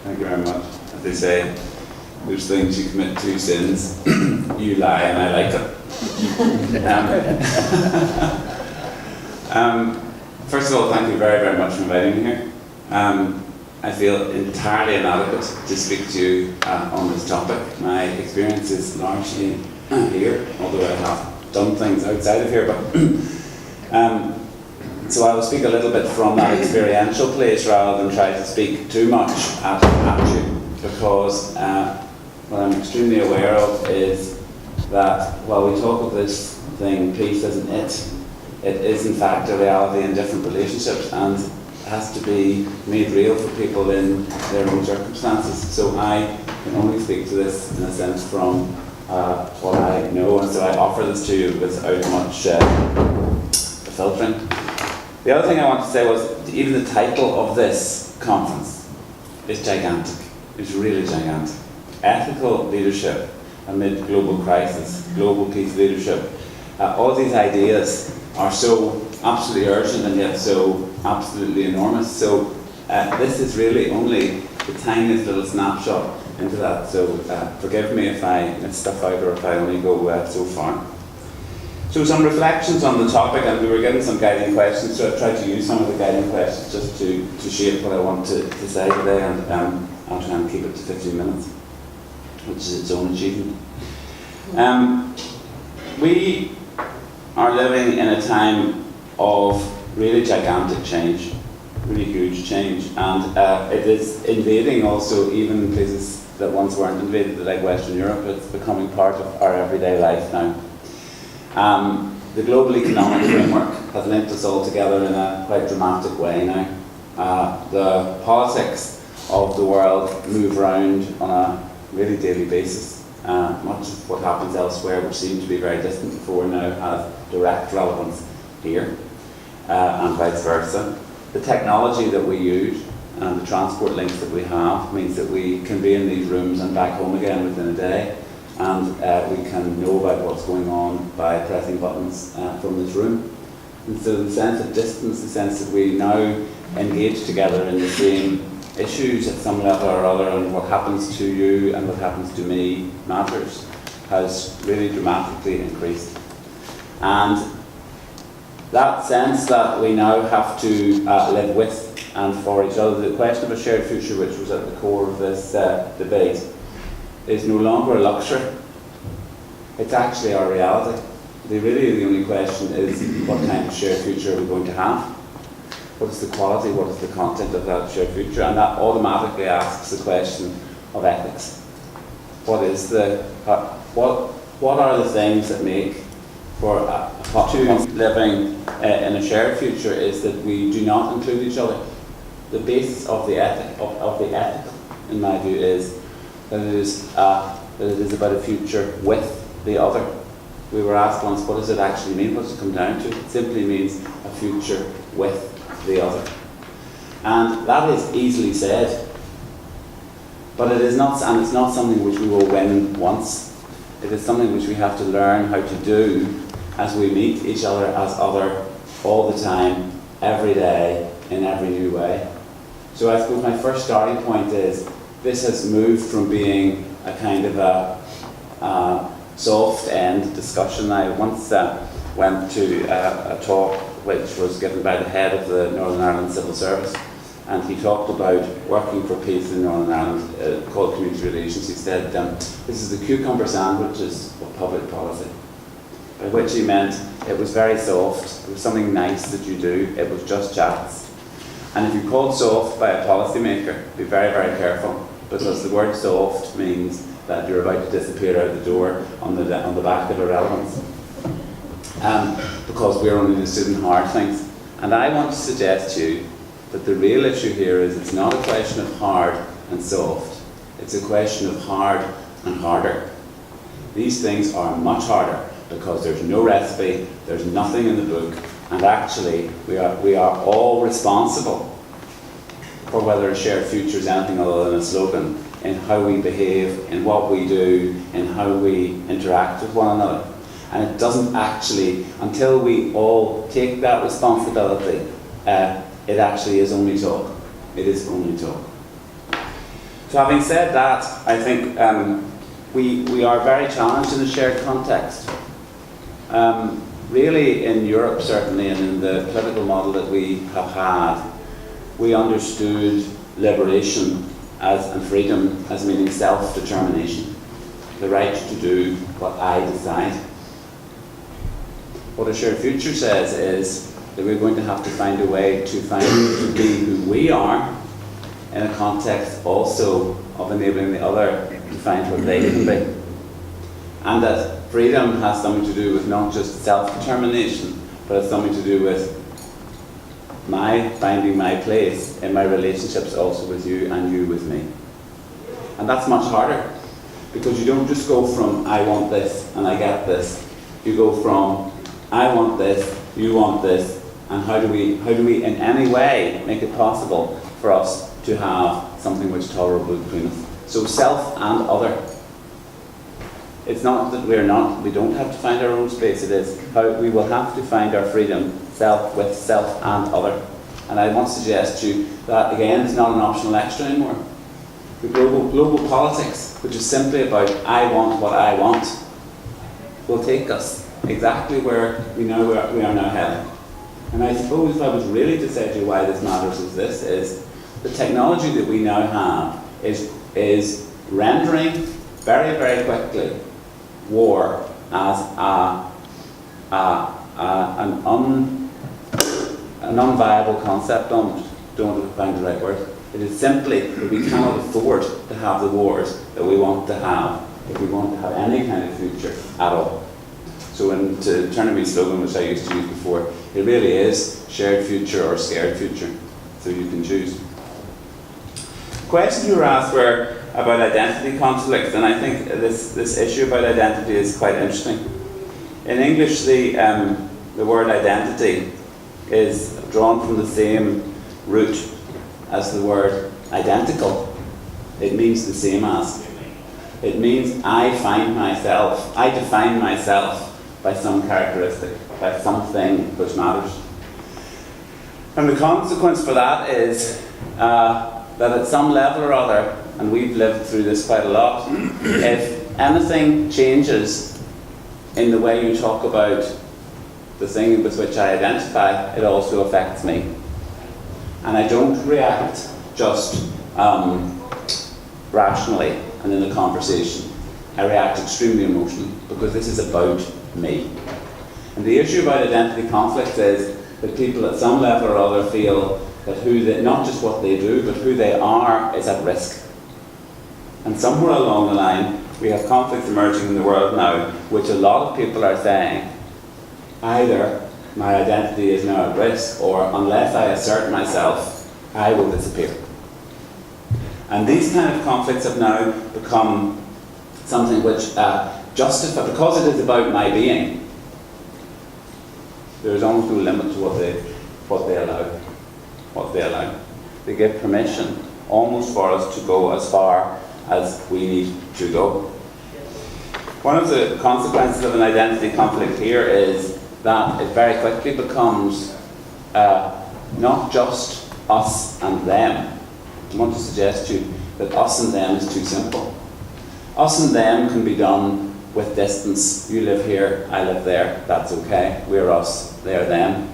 Thank you very much. As they say, there's things you commit two sins, you lie and I like it. First of all, thank you very, very much for inviting me here. I feel entirely inadequate to speak to you on this topic. My experience is largely here, although I have done things outside of here. But so I will speak a little bit from that experiential place rather than try to speak too much at you, because what I'm extremely aware of is that while we talk of this thing, peace isn't it is in fact a reality in different relationships, and has to be made real for people in their own circumstances. So I can only speak to this in a sense from what I know, and so I offer this to you without much filtering. The other thing I want to say was, even the title of this conference is gigantic. It's really gigantic. Ethical leadership amid global crisis, global peace leadership. All these ideas are so absolutely urgent and yet so absolutely enormous. So this is really only the tiniest little snapshot into that. So forgive me if I miss stuff out or if I only go so far. So some reflections on the topic, and we were given some guiding questions, so I've tried to use some of the guiding questions just to shape what I want to say today, and I'll try and keep it to 15 minutes, which is its own achievement. We are living in a time of really gigantic change, really huge change, and it is invading also even places that once weren't invaded, like Western Europe. It's becoming part of our everyday life now. The global economic framework has linked us all together in a quite dramatic way now. The politics of the world move around on a really daily basis. Much of what happens elsewhere, which seemed to be very distant before, now has direct relevance here, and vice versa. The technology that we use and the transport links that we have means that we can be in these rooms and back home again within a day, and we can know about what's going on by pressing buttons from this room. And so the sense of distance, the sense that we now engage together in the same issues at some level or other, and what happens to you and what happens to me matters, has really dramatically increased. And that sense that we now have to live with and for each other, the question of a shared future, which was at the core of this debate, is no longer a luxury. It's actually our reality. The only question is, what kind of shared future are we going to have? What is the quality, what is the content of that shared future? And that automatically asks the question of ethics. What is what are the things that make for living in a shared future is that we do not include each other. The basis of the ethical, in my view, is that it is about a future with the other. We were asked once, what does it actually mean? What does it come down to? It simply means a future with the other. And that is easily said, but it is not, and it's not something which we will win once. It is something which we have to learn how to do as we meet each other as other all the time, every day, in every new way. So I suppose my first starting point is, this has moved from being a kind of a soft end discussion. I once went to a talk which was given by the head of the Northern Ireland Civil Service, and he talked about working for peace in Northern Ireland, called community relations. He said, this is the cucumber sandwiches of public policy, by which he meant it was very soft, it was something nice that you do, it was just chats. And if you're called soft by a policymaker, be very, very careful, because the word soft means that you're about to disappear out the door on the back of irrelevance. Because we're only interested in hard things. And I want to suggest to you that the real issue here is, it's not a question of hard and soft. It's a question of hard and harder. These things are much harder because there's no recipe, there's nothing in the book, and actually we are all responsible for whether a shared future is anything other than a slogan, in how we behave, in what we do, in how we interact with one another. And it doesn't actually, until we all take that responsibility, it actually is only talk. It is only talk. So having said that, I think we are very challenged in the shared context. Really in Europe certainly, and in the political model that we have had, we understood liberation and freedom as meaning self-determination, the right to do what I decide. What a shared future says is that we're going to have to find a way to be who we are, in a context also of enabling the other to find what they can be. And that freedom has something to do with not just self-determination, but it's something to do with my finding my place in my relationships also with you and you with me. And that's much harder, because you don't just go from I want this and I get this. You go from I want this, you want this, and how do we in any way make it possible for us to have something which is tolerable between us? So self and other. It's not that we don't have to find our own space, it is how we will have to find our freedom, with self and other. And I want to suggest to you that, again, it's not an optional extra anymore. The global politics, which is simply about I want what I want, will take us exactly where we are now heading. And I suppose if I was really to say to you why this matters is the technology that we now have is rendering very, very quickly war as an unviable concept. Don't find the right word. It is simply that we cannot afford to have the wars that we want to have if we want to have any kind of future at all. So to turn to my slogan, which I used to use before, it really is shared future or scared future. So you can choose. Questions you were asked were about identity conflicts, and I think this issue about identity is quite interesting. In English, the word identity is drawn from the same root as the word identical. It means the same as. It means I define myself by some characteristic, by something which matters. And the consequence for that is that at some level or other, and we've lived through this quite a lot, if anything changes in the way you talk about the thing with which I identify, it also affects me. And I don't react just rationally and in a conversation. I react extremely emotionally, because this is about me. And the issue about identity conflict is that people at some level or other feel that not just what they do, but who they are is at risk. And somewhere along the line, we have conflicts emerging in the world now, which a lot of people are saying, either my identity is now at risk, or unless I assert myself, I will disappear. And these kind of conflicts have now become something which justify, because it is about my being, there is almost no limit to what they allow. They give permission almost for us to go as far as we need to go. One of the consequences of an identity conflict here is that it very quickly becomes not just us and them. I want to suggest to you that us and them is too simple. Us and them can be done with distance. You live here, I live there, that's okay. We're us, they're them.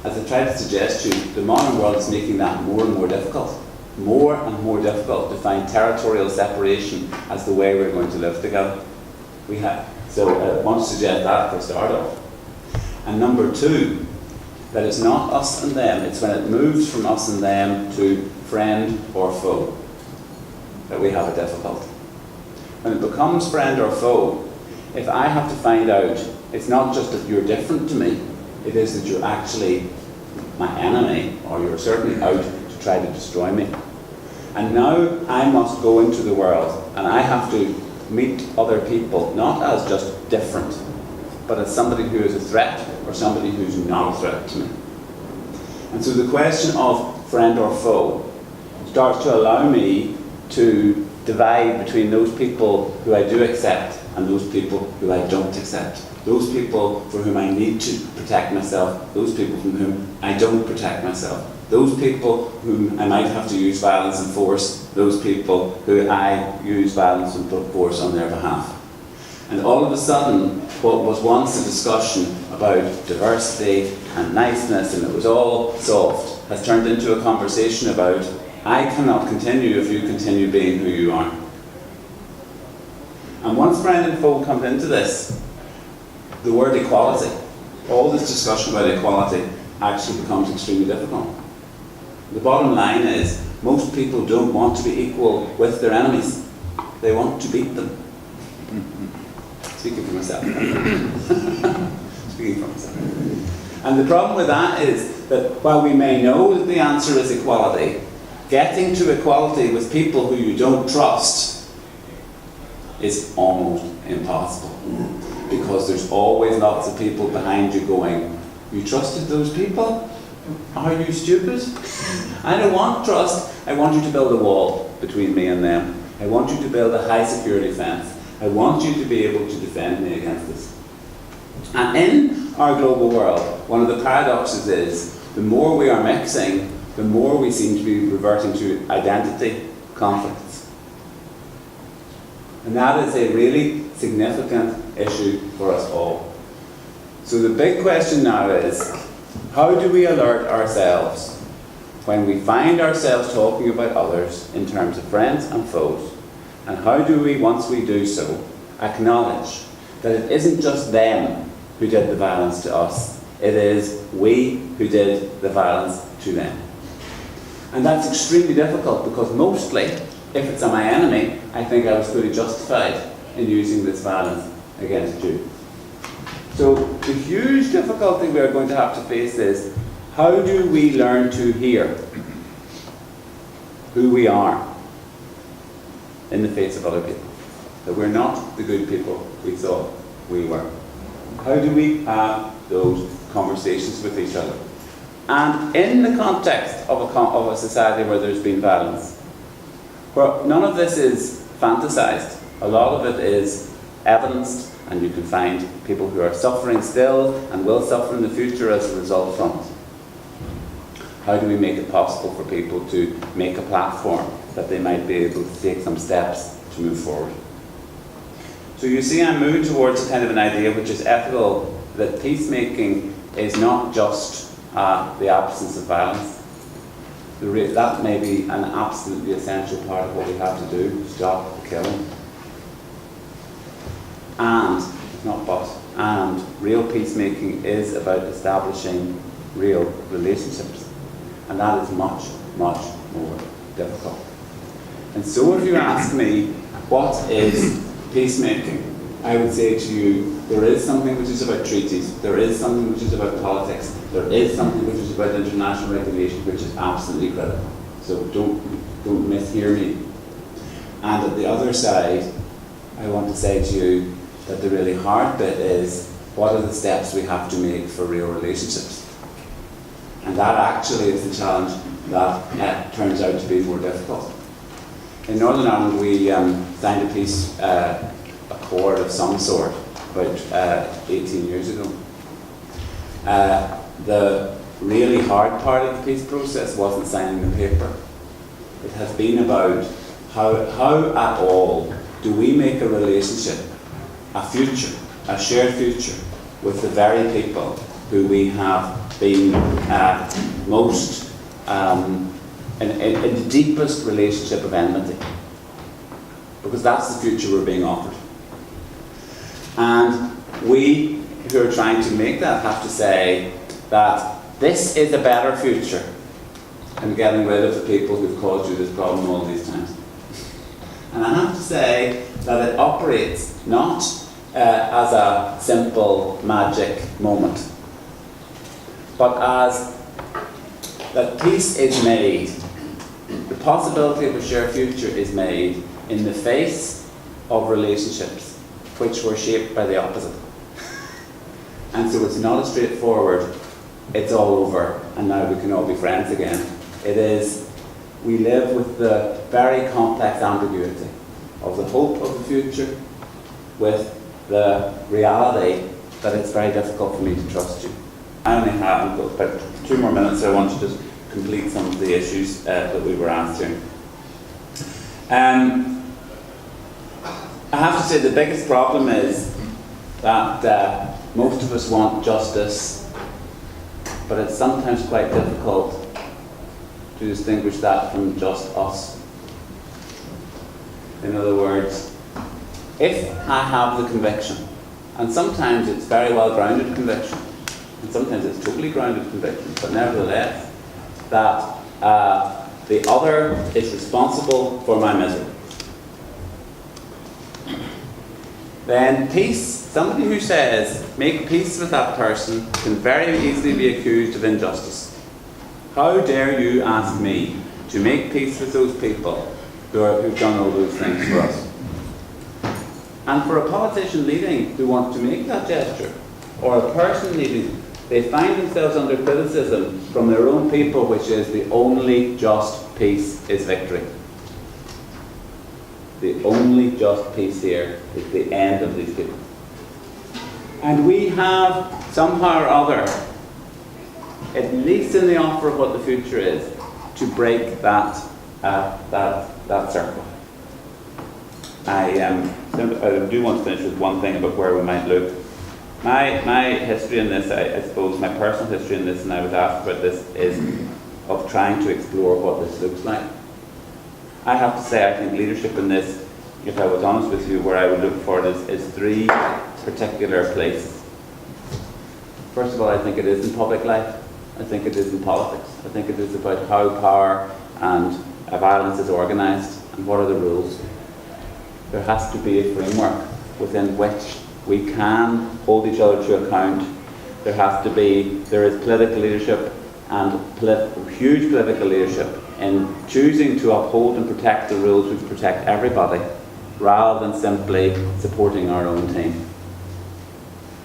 As I tried to suggest to you, the modern world is making that more and more difficult. More and more difficult to find territorial separation as the way we're going to live together. So I want to suggest that for a start off. And number two, that it's not us and them, it's when it moves from us and them to friend or foe that we have a difficulty. When it becomes friend or foe, if I have to find out, it's not just that you're different to me, it is that you're actually my enemy, or you're certainly out to try to destroy me. And now I must go into the world, and I have to meet other people, not as just different, but as somebody who is a threat, or somebody who's not a threat to me. And so the question of friend or foe starts to allow me to divide between those people who I do accept and those people who I don't accept. Those people for whom I need to protect myself, those people from whom I don't protect myself. those people whom I might have to use violence and force, those people who I use violence and force on their behalf. And all of a sudden, what was once a discussion about diversity and niceness, and it was all soft, has turned into a conversation about, I cannot continue if you continue being who you are. And once friend and foe comes into this, the word equality, all this discussion about equality actually becomes extremely difficult. The bottom line is, most people don't want to be equal with their enemies. They want to beat them. Speaking for myself. Speaking for myself. And the problem with that is that while we may know that the answer is equality, getting to equality with people who you don't trust is almost impossible. Because there's always lots of people behind you going, you trusted those people? Are you stupid? I don't want trust. I want you to build a wall between me and them. I want you to build a high security fence. I want you to be able to defend me against this. And in our global world, one of the paradoxes is, the more we are mixing, the more we seem to be reverting to identity conflicts. And that is a really significant issue for us all. So the big question now is, how do we alert ourselves when we find ourselves talking about others in terms of friends and foes? And how do we, once we do so, acknowledge that it isn't just them who did the violence to us, it is we who did the violence to them. And that's extremely difficult because mostly, if it's my enemy, I think I was fully justified in using this violence against you. So the huge difficulty we are going to have to face is, how do we learn to hear who we are in the face of other people? That we're not the good people we thought we were. How do we have those conversations with each other? And in the context of a society where there's been violence, where none of this is fantasized, a lot of it is evidenced, and you can find people who are suffering still and will suffer in the future as a result from it. How do we make it possible for people to make a platform that they might be able to take some steps to move forward? So you see, I'm moving towards a kind of an idea which is ethical, that peacemaking is not just the absence of violence. That may be an absolutely essential part of what we have to do, stop the killing. And real peacemaking is about establishing real relationships. And that is much, much more difficult. And so if you ask me, what is peacemaking? I would say to you, there is something which is about treaties, there is something which is about politics, there is something which is about international regulation, which is absolutely critical. So don't mishear me. And at the other side, I want to say to you that the really hard bit is, what are the steps we have to make for real relationships? And that actually is the challenge that turns out to be more difficult. In Northern Ireland, we signed a peace accord of some sort about 18 years ago. The really hard part of the peace process wasn't signing the paper. It has been about how at all do we make a relationship, a future, a shared future, with the very people who we have been most in the deepest relationship of enmity. Because that's the future we're being offered. And we who are trying to make that have to say that this is a better future than getting rid of the people who've caused you this problem all these times. And I have to say that it operates not as a simple magic moment, but as that peace is made, the possibility of a shared future is made in the face of relationships which were shaped by the opposite. And so it's not as straightforward, it's all over, and now we can all be friends again. It is, we live with the very complex ambiguity of the hope of the future with the reality that it's very difficult for me to trust you. I only have about 2 more minutes, so I want to just complete some of the issues that we were answering. I have to say the biggest problem is that most of us want justice, but it's sometimes quite difficult to distinguish that from just us. In other words, if I have the conviction, and sometimes it's very well grounded conviction, and sometimes it's totally grounded conviction, but nevertheless, that the other is responsible for my misery, then peace, somebody who says, make peace with that person, can very easily be accused of injustice. How dare you ask me to make peace with those people who've done all those things for us? And for a politician leading who wants to make that gesture, or a person leading, they find themselves under criticism from their own people, which is the only just peace is victory. The only just peace here is the end of these people. And we have, somehow or other, at least in the offer of what the future is, to break that circle. I do want to finish with one thing about where we might look. My history in this, I suppose, my personal history in this, and I was asked about this, is of trying to explore what this looks like. I have to say, I think leadership in this, if I was honest with you, where I would look for it is three particular places. First of all, I think it is in public life. I think it is in politics. I think it is about how power and violence is organised and what are the rules. There has to be a framework within which we can hold each other to account. There is political leadership and huge political leadership in choosing to uphold and protect the rules which protect everybody, rather than simply supporting our own team.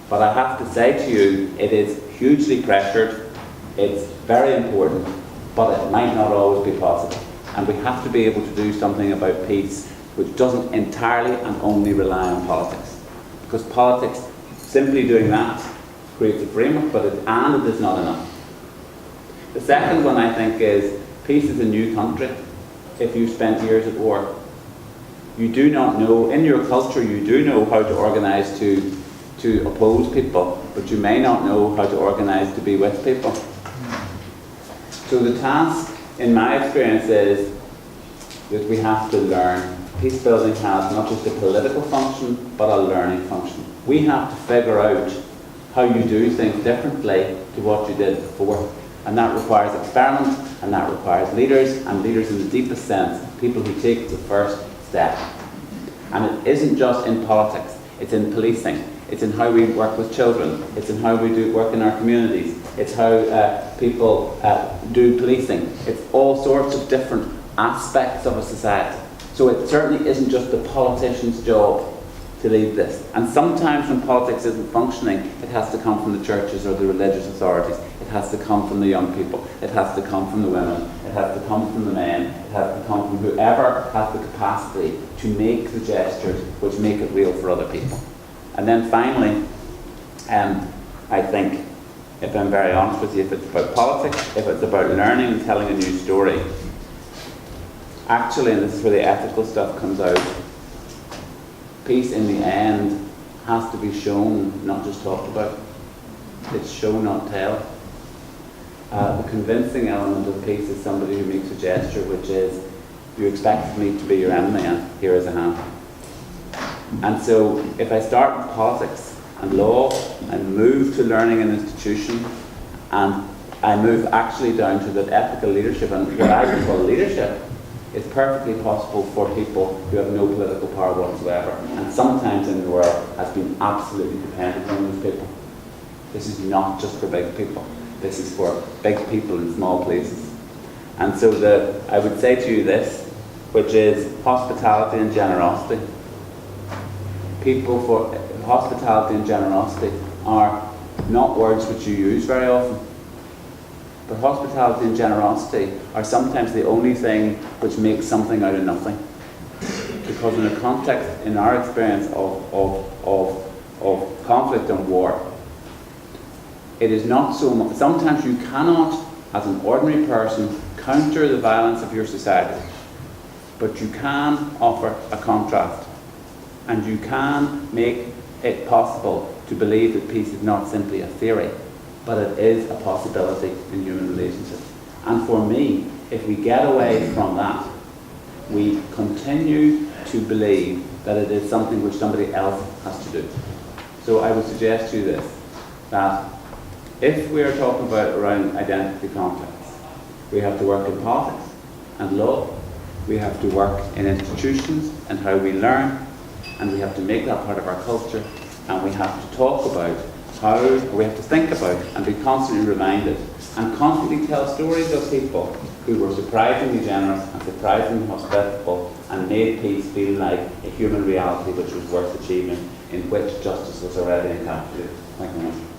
But I have to say to you, it is hugely pressured, it's very important, but it might not always be possible. And we have to be able to do something about peace which doesn't entirely and only rely on politics. Because politics, simply doing that, creates a framework, but it is not enough. The second one, I think, is peace is a new country. If you've spent years at war, you do not know, in your culture you do know how to organise to oppose people, but you may not know how to organise to be with people. So the task, in my experience, is that we have to learn. Peace building has not just a political function, but a learning function. We have to figure out how you do things differently to what you did before. And that requires experiment, and that requires leaders, and leaders in the deepest sense, people who take the first step. And it isn't just in politics, it's in policing, it's in how we work with children, it's in how we do work in our communities, it's how people do policing. It's all sorts of different aspects of a society. So it certainly isn't just the politician's job to lead this. And sometimes when politics isn't functioning, it has to come from the churches or the religious authorities. It has to come from the young people. It has to come from the women. It has to come from the men. It has to come from whoever has the capacity to make the gestures which make it real for other people. And then finally, I think, if I'm very honest with you, if it's about politics, if it's about learning and telling a new story, actually, and this is where the ethical stuff comes out, peace in the end has to be shown, not just talked about. It's show, not tell. The convincing element of peace is somebody who makes a gesture which is, you expect me to be your enemy, and here is a hand. And so if I start with politics and law and move to learning and institution, and I move actually down to that ethical leadership, and what I would call leadership, it's perfectly possible for people who have no political power whatsoever, and sometimes in the world has been absolutely dependent on those people. This is not just for big people. This is for big people in small places. And so I would say to you this, which is hospitality and generosity. People for hospitality and generosity are not words which you use very often. But hospitality and generosity are sometimes the only thing which makes something out of nothing. Because in a context, in our experience of conflict and war, it is not so much. Sometimes you cannot as an ordinary person, counter the violence of your society, but you can offer a contrast, and you can make it possible to believe that peace is not simply a theory, but it is a possibility in human relationships. And for me, if we get away from that, we continue to believe that it is something which somebody else has to do. So I would suggest to you this, that if we are talking about around identity conflicts, we have to work in politics and law, we have to work in institutions and how we learn, and we have to make that part of our culture, and we have to talk about how, or we have to think about and be constantly reminded and constantly tell stories of people who were surprisingly generous and surprisingly hospitable and made peace feel like a human reality which was worth achieving, in which justice was already encapsulated. Thank you very much.